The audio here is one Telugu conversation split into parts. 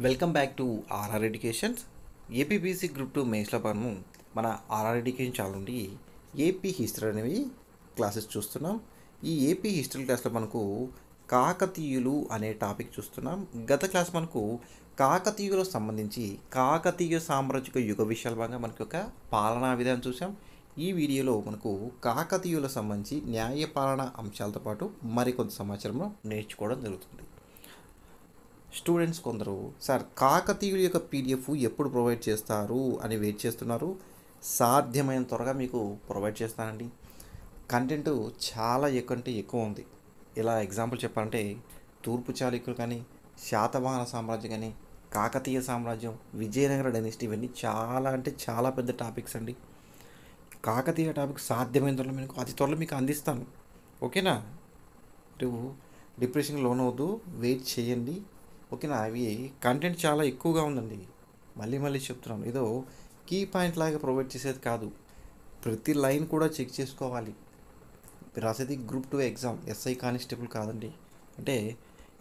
Welcome back to RR educations. APPSC group 2 మెయిన్స్లో మనము మన ఆర్ఆర్ ఎడ్యుకేషన్ ఛానల్ నుండి ఏపీ హిస్టరీ అనేవి క్లాసెస్ చూస్తున్నాం. ఈ ఏపీ హిస్టరీ క్లాస్లో మనకు కాకతీయులు అనే టాపిక్ చూస్తున్నాం. గత క్లాస్ మనకు కాకతీయులకు సంబంధించి కాకతీయ సామ్రాజ్యక యుగ విషయాల భాగంగా మనకి ఒక పాలనా విధానం చూసాం. ఈ వీడియోలో మనకు కాకతీయులకు సంబంధించి న్యాయపాలన అంశాలతో పాటు మరికొంత సమాచారం నేర్చుకోవడం జరుగుతుంది. స్టూడెంట్స్ కొందరు సార్ కాకతీయుల యొక్క పీడిఎఫ్ ఎప్పుడు ప్రొవైడ్ చేస్తారు అని వెయిట్ చేస్తున్నారు. సాధ్యమైన త్వరగా మీకు ప్రొవైడ్ చేస్తానండి. కంటెంట్ చాలా ఎక్కువ ఉంది. ఇలా ఎగ్జాంపుల్ చెప్పాలంటే తూర్పు చాళుక్యులు కానీ, శాతవాహన సామ్రాజ్యం కానీ, కాకతీయ సామ్రాజ్యం, విజయనగర డైనెస్టీ, ఇవన్నీ చాలా పెద్ద టాపిక్స్ అండి. కాకతీయ టాపిక్ సాధ్యమైన త్వరలో మీకు అతి త్వరలో మీకు అందిస్తాను. ఓకేనా? నువ్వు డిప్రెషన్కి లోన్ అవ్వద్దు, వెయిట్ చేయండి. ఓకేనా? అవి కంటెంట్ చాలా ఎక్కువగా ఉందండి. మళ్ళీ చెప్తున్నాను, ఏదో కీ పాయింట్ లాగా ప్రొవైడ్ చేసేది కాదు. ప్రతి లైన్ కూడా చెక్ చేసుకోవాలి. రాసేది గ్రూప్ 2 ఎగ్జామ్, ఎస్ఐ కానిస్టేబుల్ కాదండి. అంటే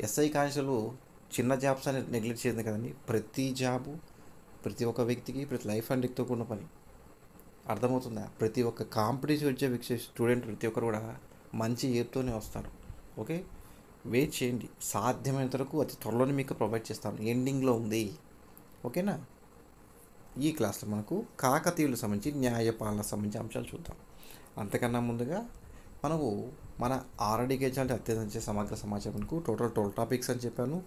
ఎస్ఐ కానిస్టేబుల్ చిన్న జాబ్స్ అని నెగ్లెక్ట్ చేసింది కదండి. ప్రతి జాబు ప్రతి ఒక్క వ్యక్తికి ప్రతి లైఫ్ అండ్ ఎక్కువ కూడిన పని. అర్థమవుతుందా? ప్రతి ఒక్క కాంపిటీషన్ వచ్చే స్టూడెంట్ ప్రతి ఒక్కరు కూడా మంచి ఏపుతోనే వస్తారు. ఓకే, వెయిట్ చేయండి. సాధ్యమైనంత వరకు అతి త్వరలోనే మీకు ప్రొవైడ్ చేస్తాను. ఎండింగ్లో ఉంది. ఓకేనా? ఈ క్లాస్లో మనకు కాకతీయులకు సంబంధించి న్యాయపాలన సంబంధించి అంశాలు చూద్దాం. అంతకన్నా ముందుగా మనకు మన ఆర్ఎడ్యుకేషన్ అత్యంత సమగ్ర సమాచారం మనకు టోటల్ 12 టాపిక్స్ అని చెప్పాను.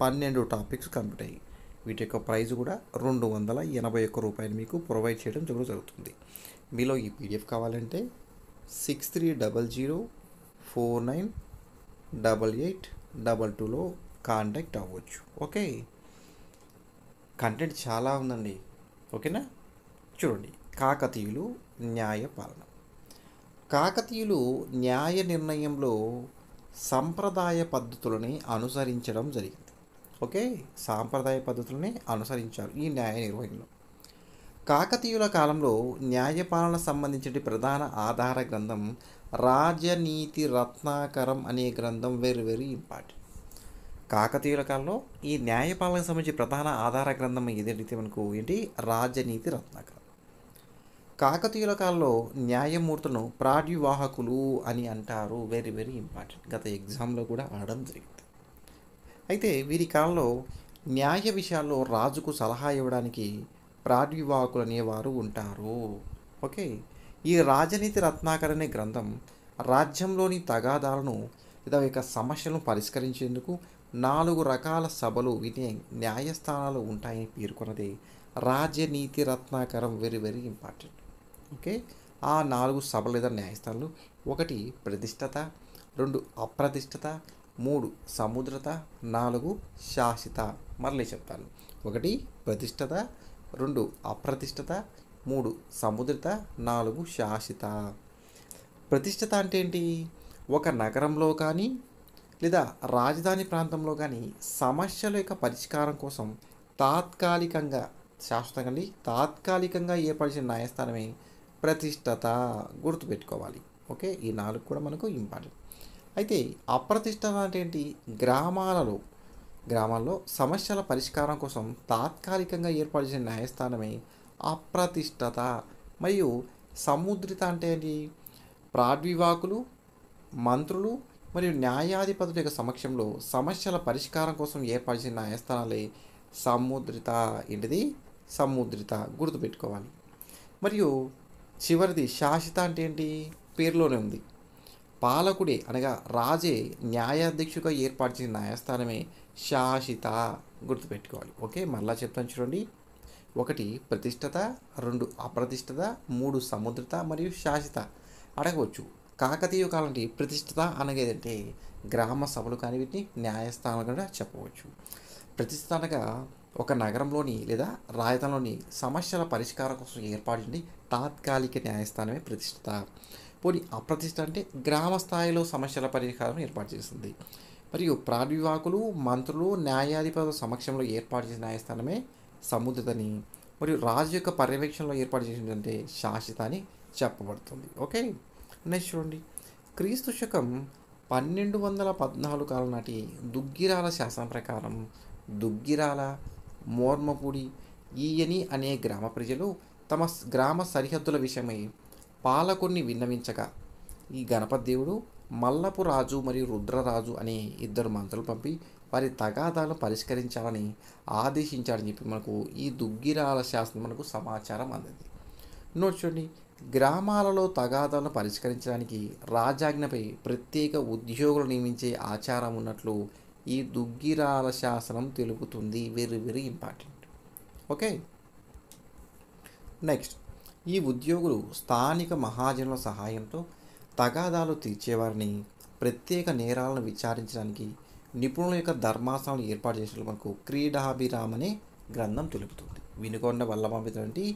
12 టాపిక్స్ కంప్లీట్ అయ్యి వీటి యొక్క ప్రైస్ కూడా ₹281 మీకు ప్రొవైడ్ చేయడం జరుగుతుంది. మీలో ఈ పీడిఎఫ్ కావాలంటే 6300498822లో కాంటాక్ట్ అవ్వచ్చు. ఓకే, కంటెంట్ చాలా ఉందండి. ఓకేనా? చూడండి, కాకతీయులు న్యాయపాలన. కాకతీయులు న్యాయ నిర్ణయంలో సంప్రదాయ పద్ధతులని అనుసరించడం జరిగింది. ఓకే, సాంప్రదాయ పద్ధతులని అనుసరించారు ఈ న్యాయ నిర్వహణలో. కాకతీయుల కాలంలో న్యాయపాలన సంబంధించిన ప్రధాన ఆధార గ్రంథం రాజనీతి రత్నాకరం అనే గ్రంథం వెరీ ఇంపార్టెంట్. కాకతీయుల కాలంలో ఈ న్యాయపాలనకు సంబంధించి ప్రధాన ఆధార గ్రంథం ఏదైతే మనకు ఏంటి? రాజనీతి రత్నాకరం. కాకతీయుల కాలంలో న్యాయమూర్తులను ప్రాడ్వివాహకులు అని అంటారు. Very important. గత ఎగ్జామ్లో కూడా ఆడడం జరిగింది. అయితే వీరి కాలంలో న్యాయ విషయాల్లో రాజుకు సలహా ఇవ్వడానికి ప్రాడ్వివాహకులు అనేవారు ఉంటారు. ఓకే, ఈ రాజనీతి రత్నాకర్ అనే గ్రంథం రాజ్యంలోని తగాదాలను లేదా యొక్క సమస్యలను పరిష్కరించేందుకు 4 రకాల సభలు, వీటిని న్యాయస్థానాలు ఉంటాయని పేర్కొన్నది రాజనీతి రత్నాకరం. Very important. ఓకే, ఆ 4 సభలు లేదా న్యాయస్థానాలు: 1 ప్రతిష్టత, 2 అప్రతిష్టత, 3 సముద్రత, 4 శాసిత. మరలే చెప్తాను: 1 ప్రతిష్టత, 2 అప్రతిష్టత, 3 సముద్రత, 4 శాసిత. ప్రతిష్టత అంటే ఏంటి? ఒక నగరంలో కానీ లేదా రాజధాని ప్రాంతంలో కానీ సమస్యల యొక్క పరిష్కారం కోసం తాత్కాలికంగా ఏర్పరిచిన న్యాయస్థానమే ప్రతిష్టత. గుర్తుపెట్టుకోవాలి. ఓకే, ఈ 4 కూడా మనకు ఇంపార్టెంట్. అయితే అప్రతిష్టత అంటే ఏంటి? గ్రామాల్లో సమస్యల పరిష్కారం కోసం తాత్కాలికంగా ఏర్పరిచిన న్యాయస్థానమే అప్రతిష్టత. మరియు సముద్రిత అంటే ఏంటి? ప్రాడ్వివాకులు, మంత్రులు మరియు న్యాయాధిపతుల యొక్క సమక్షంలో సమస్యల పరిష్కారం కోసం ఏర్పరిచిన న్యాయస్థానాలే సముద్రిత. ఏంటిది? సముద్రిత. గుర్తుపెట్టుకోవాలి. మరియు చివరిది శాసిత అంటే ఏంటి? పేరులోనే ఉంది. పాలకుడే అనగా రాజే న్యాయాధ్యక్షుడిగా ఏర్పాటు చేసిన న్యాయస్థానమే శాసిత. గుర్తుపెట్టుకోవాలి. ఓకే, మరలా చెప్తాను చూడండి: 1 ప్రతిష్టత, 2 అప్రతిష్టత, 3 సముద్రత మరియు శాసిత. అడగవచ్చు, కాకతీయ కాలం ప్రతిష్టత అనగేదంటే గ్రామ సభలు కానీ వీటిని న్యాయస్థానాలు కూడా చెప్పవచ్చు. ప్రతిష్టత అనగా ఒక నగరంలోని లేదా రాజధానిలోని సమస్యల పరిష్కారం కోసం ఏర్పాటు తాత్కాలిక న్యాయస్థానమే ప్రతిష్టత. పోనీ అప్రతిష్ట అంటే గ్రామ స్థాయిలో సమస్యల పరిష్కారం ఏర్పాటు చేస్తుంది. మరియు ప్రాడ్వివాకులు, మంత్రులు, న్యాయాధిపతుల సమక్షంలో ఏర్పాటు చేసిన న్యాయస్థానమే సముద్రతని, మరియు రాజు యొక్క పర్యవేక్షణలో ఏర్పాటు చేసిందంటే శాసిత అని చెప్పబడుతుంది. ఓకే, నెక్స్ట్ చూడండి: క్రీస్తు శకం 1214 కాలం నాటి దుగ్గిరాల శాసనం ప్రకారం దుగ్గిరాల, మోర్మపూడి, ఈయని అనే గ్రామ ప్రజలు తమ గ్రామ సరిహద్దుల విషయమై పాలకుడిని విన్నవించగా ఈ గణపతి దేవుడు మల్లపు రాజు మరియు రుద్రరాజు అనే ఇద్దరు మంత్రులు పంపి వారి తగాదాలను పరిష్కరించాలని ఆదేశించాడని చెప్పి మనకు ఈ దుగ్గిరాల శాసనం మనకు సమాచారం అందింది. నోట్ చూడండి, గ్రామాలలో తగాదాలను పరిష్కరించడానికి రాజాజ్ఞపై ప్రత్యేక ఉద్యోగులు నియమించే ఆచారం ఉన్నట్లు ఈ దుగ్గిరాల శాసనం తెలుపుతుంది. Very very important. Okay, next, ఈ ఉద్యోగులు స్థానిక మహాజనుల సహాయంతో తగాదాలు తీర్చేవారిని, ప్రత్యేక నేరాలను విచారించడానికి నిపుణుల యొక్క ధర్మాసనాలు ఏర్పాటు చేసినట్లు మనకు క్రీడాభిరామ అనే గ్రంథం తెలుపుతుంది. వినుకొండ వల్లభామిత్రుడి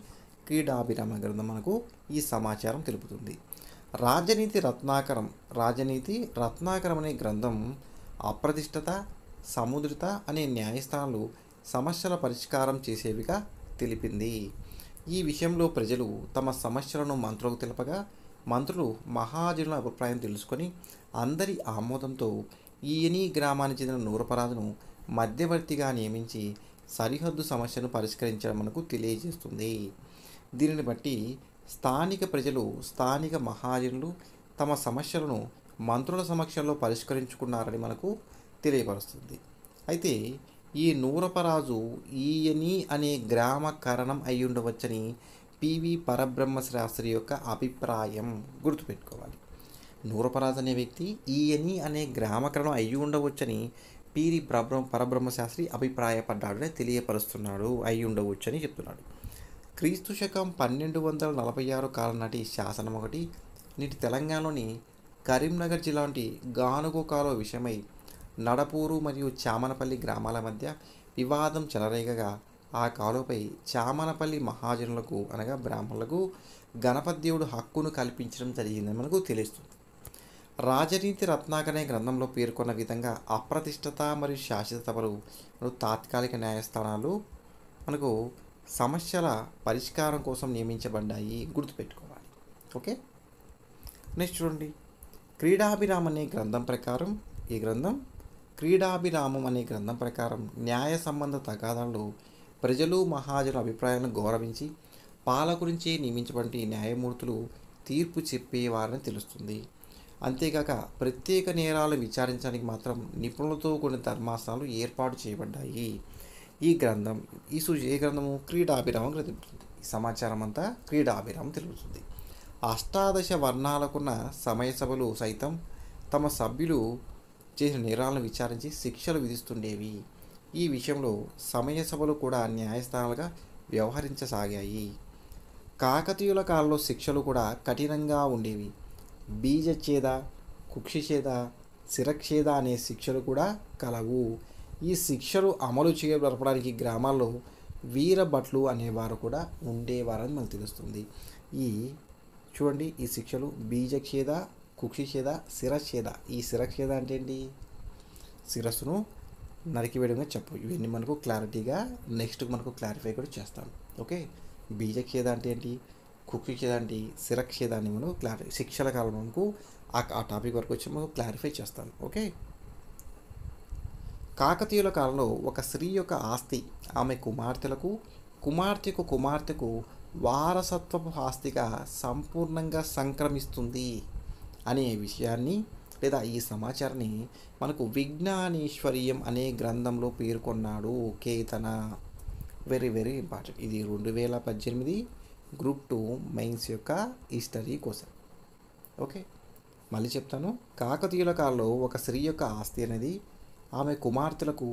క్రీడాభిరామ గ్రంథం మనకు ఈ సమాచారం తెలుపుతుంది. రాజనీతి రత్నాకరం అనే గ్రంథం అప్రతిష్టత, సముద్రిత అనే న్యాయస్థానాలు సమస్యల పరిష్కారం చేసేవిగా తెలిపింది. ఈ విషయంలో ప్రజలు తమ సమస్యలను మంత్రులకు తెలపగా మంత్రులు మహాజనుల అభిప్రాయం తెలుసుకొని అందరి ఆమోదంతో ఈయని గ్రామానికి చెందిన నూరపరాజును మధ్యవర్తిగా నియమించి సరిహద్దు సమస్యను పరిష్కరించడం మనకు తెలియజేస్తుంది. దీనిని బట్టి స్థానిక ప్రజలు, స్థానిక మహాజనులు తమ సమస్యలను మంత్రుల సమక్షంలో పరిష్కరించుకున్నారని మనకు తెలియపరుస్తుంది. అయితే ఈ నూరపరాజు ఈయని అనే గ్రామకరణం అయి ఉండవచ్చని పివి పరబ్రహ్మశాస్త్రి యొక్క అభిప్రాయం. గుర్తుపెట్టుకోవాలి, నూరపరాజు అనే వ్యక్తి ఈయని అనే గ్రామకరణం అయి ఉండవచ్చని పివి పరబ్రహ్మశాస్త్రి అభిప్రాయపడ్డాడని తెలియపరుస్తున్నాడు. అయి ఉండవచ్చని చెప్తున్నాడు. క్రీస్తు శకం 1246 కాలం నాటి శాసనం ఒకటి నేటి తెలంగాణలోని కరీంనగర్ జిల్లాంటి గానుగ కాలువ విషయమై నడపూరు మరియు చామనపల్లి గ్రామాల మధ్య వివాదం చెలరేగగా ఆ కాలువపై చామనపల్లి మహాజనులకు అనగా బ్రాహ్మణులకు గణపతి దేవుడు హక్కును కల్పించడం జరిగిందని మనకు తెలుస్తుంది. రాజనీతి రత్నాకర్ అనే గ్రంథంలో పేర్కొన్న విధంగా అప్రతిష్టత మరియు శాశ్వత సభలు తాత్కాలిక న్యాయస్థానాలు మనకు సమస్యల పరిష్కారం కోసం నియమించబడ్డాయి. గుర్తుపెట్టుకోవాలి. ఓకే, నెక్స్ట్ చూడండి, క్రీడాభిరామం అనే గ్రంథం ప్రకారం క్రీడాభిరామం అనే గ్రంథం ప్రకారం న్యాయ సంబంధ తగాదాలు ప్రజలు మహాజనుల అభిప్రాయాలను గౌరవించి పాలకురించి నియమించబడి న్యాయమూర్తులు తీర్పు చెప్పేవారని తెలుస్తుంది. అంతేకాక ప్రత్యేక నేరాలు విచారించడానికి మాత్రం నిపుణులతో కొన్ని ధర్మాసనాలు ఏర్పాటు చేయబడ్డాయి. ఈ గ్రంథము క్రీడాభిరామం తెలుపుతుంది. ఈ సమాచారం అంతా క్రీడాభిరామం తెలుపుతుంది. అష్టాదశ వర్ణాలకున్న సమయ సభలు సైతం తమ సభ్యులు చేసిన నేరాలను విచారించి శిక్షలు విధిస్తుండేవి. ఈ విషయంలో సమయ సభలు కూడా న్యాయస్థానాలుగా వ్యవహరించసాగాయి. కాకతీయుల కాలంలో శిక్షలు కూడా కఠినంగా ఉండేవి. బీజఛేద, కుక్షిఛేద, శిరఛేద అనే శిక్షలు కూడా కలవు. ఈ శిక్షలు అమలు చేయబడడానికి గ్రామాల్లో వీరభట్లు అనేవారు కూడా ఉండేవారని మనకు తెలుస్తుంది. చూడండి, ఈ శిక్షలు బీజఛేద, కుక్షిఛేద, శిరఛేద. ఈ శిరఛేద అంటే ఏంటి? శిరస్సును నరికివేయడంగా చెప్పు. ఇవన్నీ మనకు క్లారిటీగా నెక్స్ట్ మనకు క్లారిఫై కూడా చేస్తాను. ఓకే, బీజఛేద అంటే ఏంటి, కుక్షిఛేద అంటే, శిరఛేద అని మనం శిక్షల కాలం మనకు ఆ టాపిక్ వరకు వచ్చి మనకు క్లారిఫై చేస్తాను. ఓకే, కాకతీయుల కాలంలో ఒక స్త్రీ యొక్క ఆస్తి ఆమె కుమార్తెకు వారసత్వపు ఆస్తిగా సంపూర్ణంగా సంక్రమిస్తుంది అనే విషయాన్ని లేదా ఈ సమాచారాన్ని మనకు విజ్ఞానేశ్వర్యం అనే గ్రంథంలో పేర్కొన్నాడు కేతన. Very very important. ఇది 2018 గ్రూప్ 2 మెయిన్స్ యొక్క హిస్టరీ కోసం. ఓకే, మళ్ళీ చెప్తాను. కాకతీయుల కాలంలో ఒక స్త్రీ యొక్క ఆస్తి అనేది ఆమె కుమార్తెకు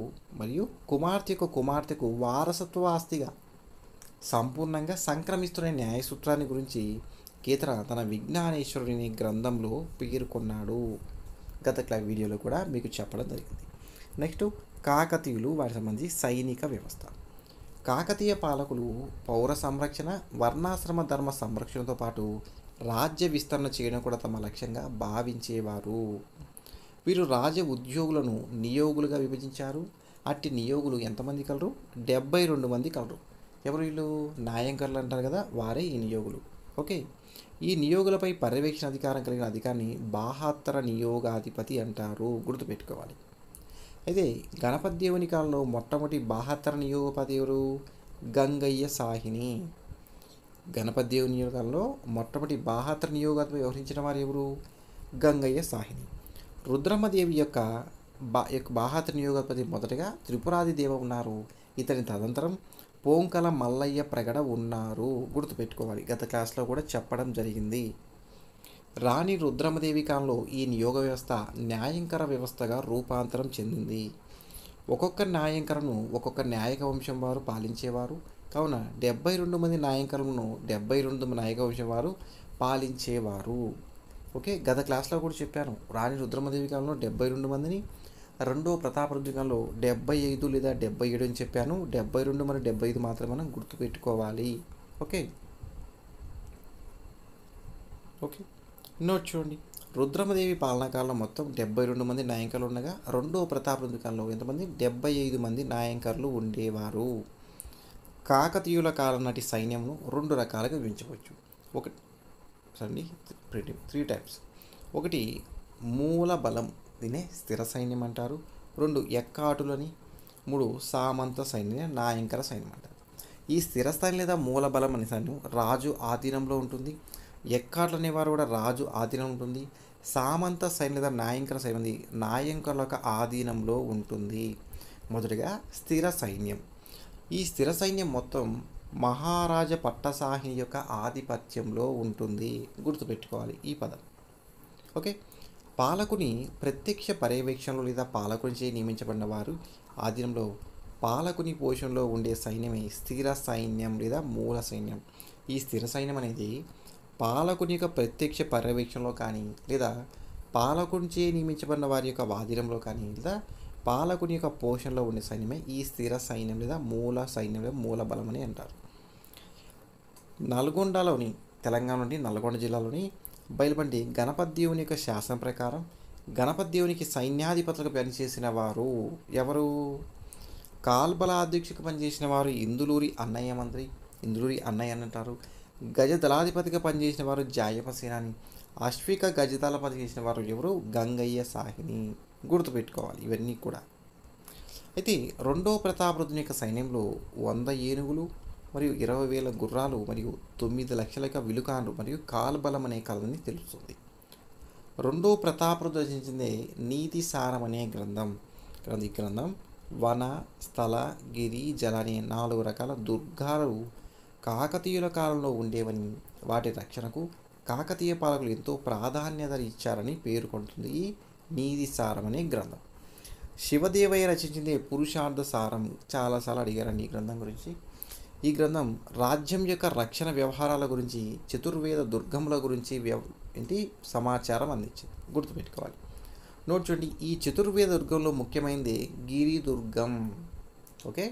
వారసత్వ ఆస్తిగా సంపూర్ణంగా సంక్రమిస్తున్న న్యాయ సూత్రాన్ని గురించి కేతన తన విజ్ఞానేశ్వరుని గ్రంథంలో పేర్కొన్నాడు. గత వీడియోలో కూడా మీకు చెప్పడం జరిగింది. నెక్స్ట్, కాకతీయులు వారికి సంబంధించి సైనిక వ్యవస్థ. కాకతీయ పాలకులు పౌర సంరక్షణ, వర్ణాశ్రమ ధర్మ సంరక్షణతో పాటు రాజ్య విస్తరణ చేయడం కూడా తమ లక్ష్యంగా భావించేవారు. వీరు రాజ ఉద్యోగులను నియోగులుగా విభజించారు. అట్టి నియోగులు ఎంతమంది కలరు? 72 మంది కలరు. ఎవరు వీళ్ళు? న్యాయంకర్లు అంటారు కదా, వారే ఈ నియోగులు. ఓకే, ఈ నియోగులపై పర్యవేక్షణ అధికారం కలిగిన అధికారిని బాహాత్తర నియోగాధిపతి అంటారు. గుర్తుపెట్టుకోవాలి. అయితే గణపతి దేవుని కాలంలో మొట్టమొదటి బాహత్తర నియోగపతి ఎవరు? గంగయ్య సాహిని. గణపతి దేవుని కాలంలో మొట్టమొదటి బాహత్తర నియోగాత్మ వ్యవహరించిన వారు ఎవరు? గంగయ్య సాహిని. రుద్రమ్మదేవి యొక్క బాహత్తర నియోగాధిపతి మొదటగా త్రిపురాది దేవ ఉన్నారు. ఇతని తదనంతరం పోంకల మల్లయ్య ప్రగడ ఉన్నారు. గుర్తుపెట్టుకోవాలి, గత క్లాస్లో కూడా చెప్పడం జరిగింది. రాణి రుద్రమదేవి కాలంలో ఈ నియోగ వ్యవస్థ న్యాయంకర వ్యవస్థగా రూపాంతరం చెందింది. ఒక్కొక్క న్యాయంకరను ఒక్కొక్క న్యాయక వంశం వారు పాలించేవారు. కావున 72 మంది న్యాయంకరులను 72 నాయక వంశం వారు పాలించేవారు. ఓకే, గత క్లాస్లో కూడా చెప్పాను. రాణి రుద్రమదేవి కాలంలో 72 మందిని, రెండో ప్రతాపరుద్ర కాలంలో 75 లేదా 77 అని చెప్పాను. 72 మరియు 75 మాత్రం మనం గుర్తుపెట్టుకోవాలి. ఓకే ఓకే నోట్ చూడండి. రుద్రమదేవి పాలనా కాలంలో మొత్తం 72 మంది నాయకులు ఉండగా రెండో ప్రతాపరుద్ర కాలంలో ఎంతమంది? 75 మంది నాయకులు ఉండేవారు. కాకతీయుల కాలం నాటి సైన్యంను 2 రకాలుగా విభజించవచ్చు. ఒకటి అండి, 3 టైప్స్. ఒకటి మూల బలం, దీనే స్థిర సైన్యం అంటారు. 2 ఎక్కాటులని, 3 సామంత సైన్యం, నాయంకర సైన్యం అంటారు. ఈ స్థిర స్థాయి లేదా మూల బలం అనే సైన్యం రాజు ఆధీనంలో ఉంటుంది. ఎక్కాట్లు అనేవారు కూడా రాజు ఆధీనం ఉంటుంది. సామంత సైన్యం లేదా నాయంకర సైన్యం నాయంకరుల యొక్క ఆధీనంలో ఉంటుంది. మొదటిగా స్థిర సైన్యం. ఈ స్థిర సైన్యం మొత్తం మహారాజ పట్టసాహిని యొక్క ఆధిపత్యంలో ఉంటుంది. గుర్తుపెట్టుకోవాలి ఈ పదం. ఓకే, పాలకుని ప్రత్యక్ష పర్యవేక్షణలో లేదా పాలకునిచే నియమించబడిన వారు ఆధీనంలో పాలకుని పోషణలో ఉండే సైన్యమే స్థిర సైన్యం లేదా మూల సైన్యం. ఈ స్థిర సైన్యం అనేది పాలకుని యొక్క ప్రత్యక్ష పర్యవేక్షణలో కానీ లేదా పాలకునిచే నియమించబడిన వారి యొక్క ఆధీనంలో కానీ లేదా పాలకుని యొక్క పోషణలో ఉండే సైన్యమే ఈ స్థిర సైన్యం లేదా మూల సైన్యం లేదా మూల బలం అని అంటారు. నల్గొండలోని, తెలంగాణలోని నల్గొండ జిల్లాలోని బయలుబండి గణపతి దేవుని యొక్క శాసనం ప్రకారం గణపతి దేవునికి సైన్యాధిపతులకు పనిచేసిన వారు ఎవరు? కాల్బలాధ్యక్షులకు పనిచేసిన వారు ఇందులూరి అన్నయ్య మంత్రి, ఇందులూరి అన్నయ్య అని అంటారు. గజదళాధిపతిగా పనిచేసిన వారు జాయప సేనాని. అశ్విక గజదళపతి చేసిన వారు ఎవరు? గంగయ్య సాహిని. గుర్తుపెట్టుకోవాలి ఇవన్నీ కూడా. అయితే రెండో ప్రతాపరుద్రుని యొక్క సైన్యంలో 100 ఏనుగులు మరియు 20,000 గుర్రాలు మరియు 9 లక్షల యొక్క విలుకాండ్రు మరియు కాల్బలం అనే కళని తెలుస్తుంది. రెండో ప్రతాపరుద్రుడు రచించిందే నీతి సారం అనే గ్రంథం. ఈ గ్రంథం వన, స్థల, గిరి, జల అనే 4 రకాల దుర్గాలు కాకతీయుల కాలంలో ఉండేవని, వాటి రక్షణకు కాకతీయ పాలకులు ఎంతో ప్రాధాన్యత ఇచ్చారని పేర్కొంటుంది ఈ నీతి సారం అనే గ్రంథం. శివదేవయ్య రచించింది పురుషార్థ సారం. చాలాసార్లు అడిగారండి ఈ గ్రంథం గురించి. ఈ గ్రంథం రాజ్యం యొక్క రక్షణ వ్యవహారాల గురించి, చతుర్వేద దుర్గముల గురించి సమాచారం అందించింది. గుర్తుపెట్టుకోవాలి. నోట్ చూడండి, ఈ చతుర్వేద దుర్గంలో ముఖ్యమైనది గిరి దుర్గం. ఓకే,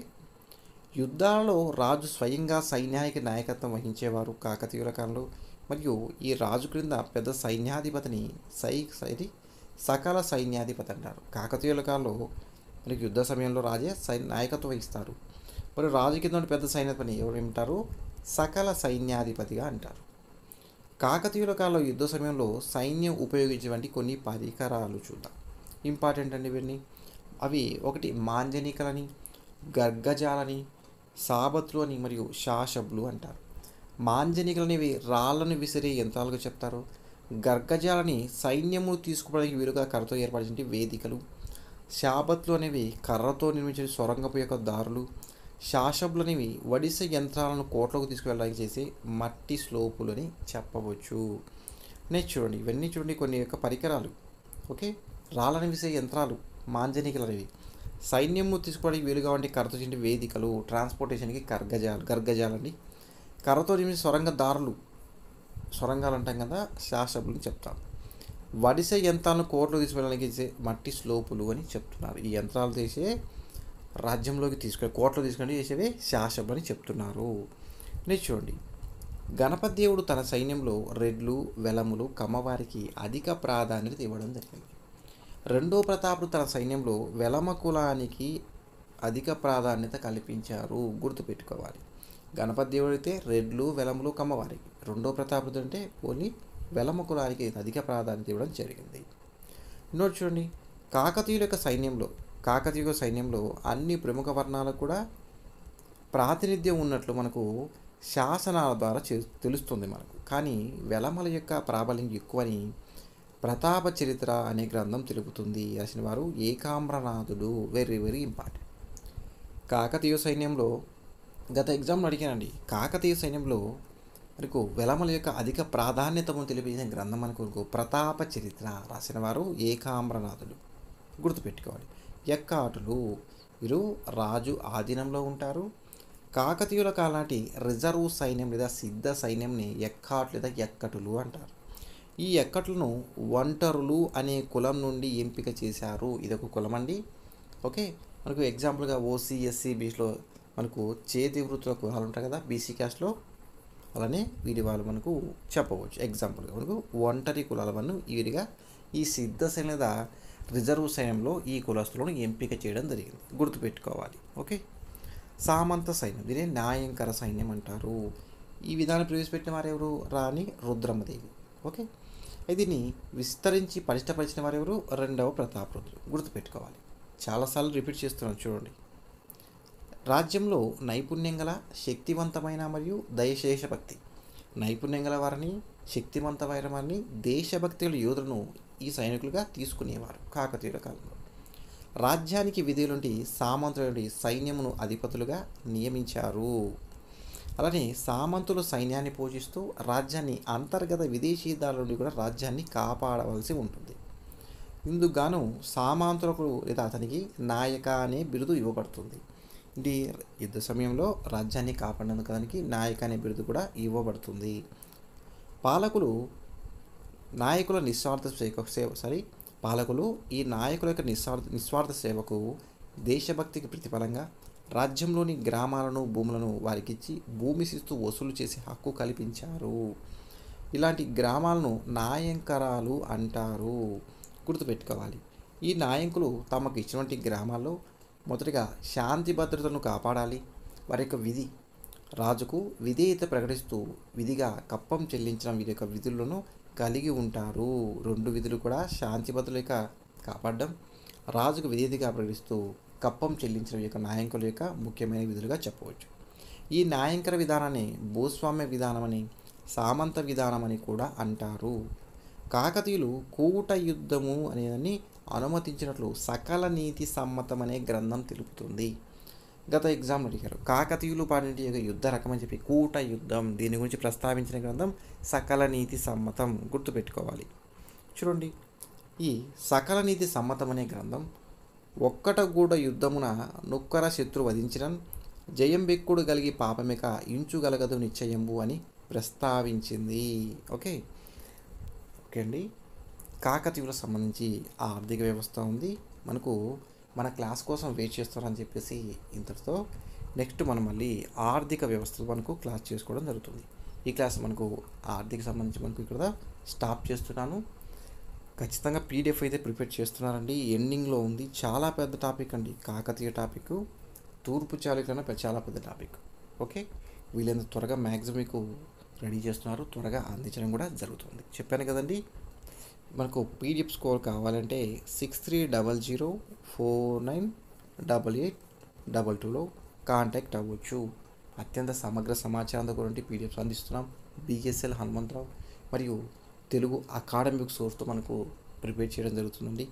యుద్ధాలలో రాజు స్వయంగా సైన్యానికి నాయకత్వం వహించేవారు కాకతీయుల కాలంలో. మరియు ఈ రాజు క్రింద పెద్ద సైన్యాధిపతిని సకల సైన్యాధిపతి అంటారు. కాకతీయుల కాలంలో మనకి యుద్ధ సమయంలో రాజే నాయకత్వం వహిస్తారు. మరియు రాజు కింద పెద్ద సైన్యాధిపతిని ఎవరు ఏమంటారు? సకల సైన్యాధిపతిగా అంటారు. కాకతీయుల కాలంలో యుద్ధ సమయంలో సైన్యం ఉపయోగించేటువంటి కొన్ని పరికరాలు చూద్దాం. ఇంపార్టెంట్ అండి ఇవన్నీ. అవి ఒకటి మాంజనికలని, గర్గజాలని, సాబత్లు అని మరియు శాషబ్లు అంటారు. మాంజనికలు అనేవి రాళ్లను విసిరే యంత్రాలుగా చెప్తారు. గర్గజాలని సైన్యము తీసుకోవడానికి వీలుగా కర్రతో ఏర్పడిన వేదికలు. శాబత్లు అనేవి కర్రతో నిర్మించిన సొరంగపు యొక్క దారులు. శాషబ్లు అనేవి వడిసె యంత్రాలను కోట్లోకి తీసుకువెళ్ళడానికి చేసే మట్టి స్లోపులు అని చెప్పవచ్చు. నెక్స్ట్ చూడండి, ఇవన్నీ చూడండి కొన్ని యొక్క పరికరాలు. ఓకే, రాళ్ళని విసే యంత్రాలు మాంజనికలు అనేవి, సైన్యము తీసుకోవడానికి వీలుగా ఉండే కర్రతో చేసిన వేదికలు, ట్రాన్స్పోర్టేషన్కి గర్గజాలని, కర్రతో నిర్మించిన సొరంగ దారులు, సొరంగాలు అంటాం కదా, శాషబులు చెప్తాం. వడిసె యంత్రాలను కోర్టులో తీసుకెళ్ళడానికి చేసే మట్టి స్లోపులు అని చెప్తున్నారు. ఈ యంత్రాలు చేసే రాజ్యంలోకి కోర్టులో తీసుకెళ్ళి చేసేవి శాషబులు అని చెప్తున్నారు. నెక్స్ట్ చూడండి, గణపతి దేవుడు తన సైన్యంలో రెడ్లు, వెలములు, కమ్మవారికి అధిక ప్రాధాన్యత ఇవ్వడం జరిగింది. రెండో ప్రతాపుడు తన సైన్యంలో వెలమ కులానికి అధిక ప్రాధాన్యత కల్పించారు. గుర్తుపెట్టుకోవాలి. గణపతి దేవుడు అయితే రెడ్లు, వెలములు, కమ్మవారికి, రెండో ప్రతాపుడు అంటే ఓన్లీ వెలమ కులానికి అధిక ప్రాధాన్యత ఇవ్వడం జరిగింది. నోట్ చూడండి, కాకతీయుల యొక్క సైన్యంలో కాకతీయ సైన్యంలో అన్ని ప్రముఖ వర్ణాలకు కూడా ప్రాతినిధ్యం ఉన్నట్లు మనకు శాసనాల ద్వారా తెలుస్తుంది మనకు. కానీ వెలమల యొక్క ప్రాబల్యం ఎక్కువని ప్రతాప చరిత్ర అనే గ్రంథం తెలుపుతుంది. రాసిన వారు ఏకామ్రనాథుడు. Very very important. కాకతీయ సైన్యంలో గత ఎగ్జామ్లో అడిగానండి. కాకతీయ సైన్యంలో మనకు వెలమల యొక్క అధిక ప్రాధాన్యతను తెలిపించిన గ్రంథం మనకు ప్రతాప చరిత్ర. రాసిన వారు ఏకామ్రనాథుడు. గుర్తుపెట్టుకోవాలి. ఎక్కాటులు వీరు రాజు ఆధీనంలో ఉంటారు. కాకతీయుల కాలాటి రిజర్వ్ సైన్యం లేదా సిద్ధ సైన్యంని ఎక్కాట్ లేదా ఎక్కటులు అంటారు. ఈ ఎక్కట్లను ఒంటరులు అనే కులం నుండి ఎంపిక చేశారు. ఇదొక కులం అండి. ఓకే, మనకు ఎగ్జాంపుల్గా ఓసీ ఎస్సీ బీసీలో మనకు చేతి వృత్తుల కులాలు ఉంటాయి కదా బీసీ క్యాస్ట్లో, అలానే వీరి వాళ్ళు మనకు చెప్పవచ్చు. ఎగ్జాంపుల్గా మనకు ఒంటరి కులాలను వీరిగా ఈ సిద్ధ సైన్యం లేదా రిజర్వ్ సైన్యంలో ఈ కులస్తులను ఎంపిక చేయడం జరిగింది. గుర్తుపెట్టుకోవాలి. ఓకే, సామంత సైన్యం, దీని న్యాయంకర సైన్యం అంటారు. ఈ విధానం ప్రవేశపెట్టిన వారు ఎవరు? రాణి రుద్రమదేవి. ఓకే, దీన్ని విస్తరించి పటిష్టపరిచిన వారు ఎవరు? రెండవ ప్రతాపరుద్రుడు. గుర్తుపెట్టుకోవాలి. చాలాసార్లు రిపీట్ చేస్తున్నాను చూడండి. రాజ్యంలో నైపుణ్యం గల శక్తివంతమైన మరియు దయశేషభక్తి, నైపుణ్యం గల వారిని, శక్తివంతమైన వారిని, దేశభక్తుల యోధులను ఈ సైనికులుగా తీసుకునేవారు కాకతీయుల కాలంలో. రాజ్యానికి విధులుండి సామంతుల సైన్యమును అధిపతులుగా నియమించారు. అలానే సామంతులు సైన్యాన్ని పోషిస్తూ రాజ్యాన్ని అంతర్గత విదేశీదారుల నుండి కూడా రాజ్యాన్ని కాపాడవలసి ఉంటుంది. ఇందుకు గాను సామంతులకు లేదా అతనికి నాయక అనే బిరుదు ఇవ్వబడుతుంది. ఇది యుద్ధ సమయంలో రాజ్యాన్ని కాపాడడానికి నాయక అనే బిరుదు కూడా ఇవ్వబడుతుంది. పాలకులు నాయకుల పాలకులు ఈ నాయకుల యొక్క నిస్వార్థ సేవకు దేశభక్తికి ప్రతిఫలంగా రాజ్యంలోని గ్రామాలను భూములను వారికిచ్చి భూమి శిస్తు వసూలు చేసే హక్కు కల్పించారు. ఇలాంటి గ్రామాలను నాయంకరాలు అంటారు. గుర్తుపెట్టుకోవాలి. ఈ నాయకులు తమకు ఇచ్చినటువంటి గ్రామాల్లో మొదటిగా శాంతి భద్రతలను కాపాడాలి. వారి యొక్క విధి రాజుకు విధేయత ప్రకటిస్తూ విధిగా కప్పం చెల్లించడం వీరి యొక్క విధులను కలిగి ఉంటారు. రెండు విధులు కూడా శాంతి భద్రత కాపాడడం, రాజుకు విధేయతగా ప్రకటిస్తూ కప్పం చెల్లించడం యొక్క నాయకుల యొక్క ముఖ్యమైన విధులుగా చెప్పవచ్చు. ఈ నాయంకర విధానాన్ని భూస్వామ్య విధానమని, సామంత విధానమని కూడా అంటారు. కాకతీయులు కూట యుద్ధము అనేదాన్ని అనుమతించినట్లు సకల నీతి సమ్మతం అనే గ్రంథం తెలుపుతుంది. గత ఎగ్జామ్లో అడిగారు కాకతీయులు పాటించే యుద్ధ రకం అని చెప్పి కూట యుద్ధం, దీని గురించి ప్రస్తావించిన గ్రంథం సకల నీతి సమ్మతం. గుర్తుపెట్టుకోవాలి. చూడండి, ఈ సకల నీతి సమ్మతం అనే గ్రంథం ఒక్కటగూడ యుద్ధమున నొక్కర శత్రు వధించిన జయం బెక్కుడు కలిగి పాపమిక ఇంచుగలగదు నిశ్చయంబు అని ప్రస్తావించింది. ఓకే అండి. కాకతీయులకు సంబంధించి ఆర్థిక వ్యవస్థ ఉంది. మన క్లాస్ కోసం వెయిట్ చేస్తారని చెప్పేసి ఇంతటితో నెక్స్ట్ మనం మళ్ళీ ఆర్థిక వ్యవస్థ మనకు క్లాస్ చేసుకోవడం జరుగుతుంది. ఈ క్లాస్ మనకు ఆర్థిక సంబంధించి ఇక్కడ స్టాప్ చేస్తున్నాను. ఖచ్చితంగా పీడిఎఫ్ అయితే ప్రిపేర్ చేస్తున్నారండి. ఎండింగ్లో ఉంది. చాలా పెద్ద టాపిక్ అండి. కాకతీయ టాపిక్, తూర్పు చాళుక్యుల చాలా పెద్ద టాపిక్. ఓకే, వీళ్ళంత త్వరగా మ్యాక్సిమం మీకు రెడీ చేస్తున్నారు. త్వరగా అందించడం కూడా జరుగుతుంది. చెప్పాను కదండి. మనకు పీడిఎఫ్ స్కోర్ కావాలంటే 6300498822లో కాంటాక్ట్ అవ్వచ్చు. అత్యంత సమగ్ర సమాచారంతో గురించి పీడిఎఫ్స్ అందిస్తున్నాం. బిఎస్ఎల్ హనుమంతరావు మరియు తెలుగు అకాడమిక్ సోర్స్తో మనకు ప్రిపేర్ చేయడం జరుగుతుందండి.